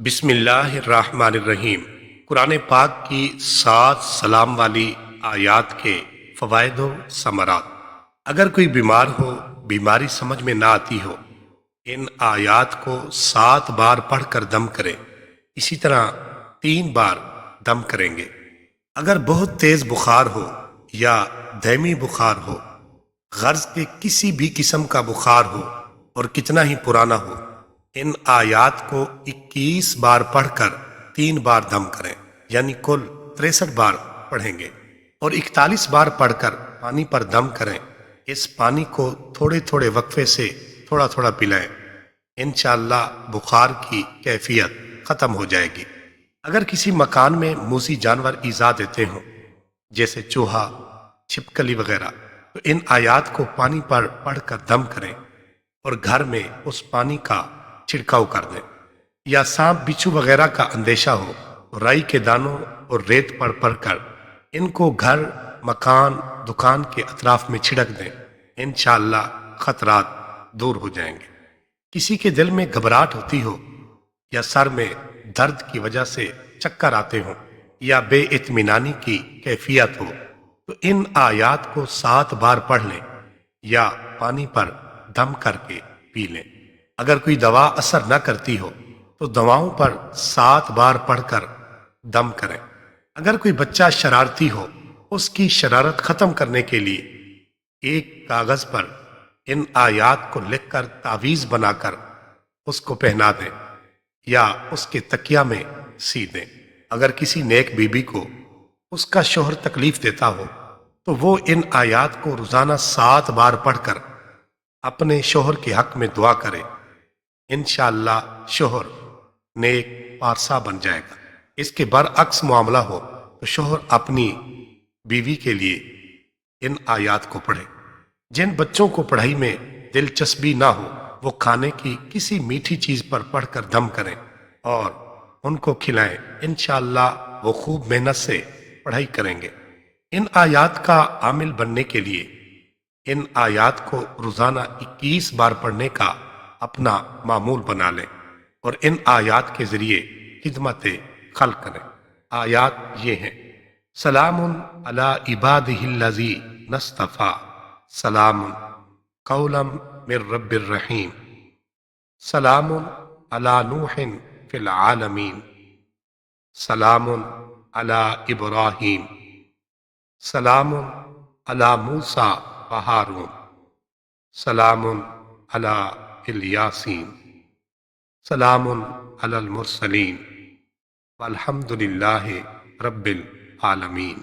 بسم اللہ الرحمن الرحیم۔ قرآن پاک کی 7 سلام والی آیات کے فوائد و ثمرات۔ اگر کوئی بیمار ہو، بیماری سمجھ میں نہ آتی ہو، ان آیات کو 7 بار پڑھ کر دم کریں۔ اسی طرح 3 بار دم کریں گے۔ اگر بہت تیز بخار ہو یا دائمی بخار ہو، غرض کے کسی بھی قسم کا بخار ہو اور کتنا ہی پرانا ہو، ان آیات کو 21 بار پڑھ کر 3 بار دم کریں، یعنی کل 63 بار پڑھیں گے، اور 41 بار پڑھ کر پانی پر دم کریں۔ اس پانی کو تھوڑے تھوڑے وقفے سے تھوڑا تھوڑا پلائیں، انشاءاللہ بخار کی کیفیت ختم ہو جائے گی۔ اگر کسی مکان میں موذی جانور ایذا دیتے ہوں، جیسے چوہا، چھپکلی وغیرہ، تو ان آیات کو پانی پر پڑھ کر دم کریں اور گھر میں اس پانی کا چھڑکاؤ کر دیں۔ یا سانپ بچھو وغیرہ کا اندیشہ ہو تو رائی کے دانوں اور ریت پر پڑھ کر ان کو گھر، مکان، دکان کے اطراف میں چھڑک دیں، انشاءاللہ خطرات دور ہو جائیں گے۔ کسی کے دل میں گھبراہٹ ہوتی ہو یا سر میں درد کی وجہ سے چکر آتے ہوں یا بے اطمینانی کی کیفیت ہو، تو ان آیات کو 7 بار پڑھ لیں یا پانی پر دم کر کے پی لیں۔ اگر کوئی دوا اثر نہ کرتی ہو تو دواؤں پر 7 بار پڑھ کر دم کریں۔ اگر کوئی بچہ شرارتی ہو، اس کی شرارت ختم کرنے کے لیے ایک کاغذ پر ان آیات کو لکھ کر تعویذ بنا کر اس کو پہنا دیں یا اس کے تکیہ میں سی دیں۔ اگر کسی نیک بیوی کو اس کا شوہر تکلیف دیتا ہو تو وہ ان آیات کو روزانہ 7 بار پڑھ کر اپنے شوہر کے حق میں دعا کرے، انشاءاللہ شوہر نیک پارسا بن جائے گا۔ اس کے برعکس معاملہ ہو تو شوہر اپنی بیوی کے لیے ان آیات کو پڑھے۔ جن بچوں کو پڑھائی میں دلچسپی نہ ہو، وہ کھانے کی کسی میٹھی چیز پر پڑھ کر دم کریں اور ان کو کھلائیں، انشاءاللہ وہ خوب محنت سے پڑھائی کریں گے۔ ان آیات کا عامل بننے کے لیے ان آیات کو روزانہ 21 بار پڑھنے کا اپنا معمول بنا لیں اور ان آیات کے ذریعے خدمت خلق کریں۔ آیات یہ ہیں: سلام علی عبادہ الذین اصطفیٰ، سلام قولا من رب الرحیم، سلام علی نوح فی العالمین، سلام علی ابراہیم، سلام علی موسیٰ و ہارون، سلام علی الیاسین، سلام علی المرسلین، والحمد للہ رب العالمین۔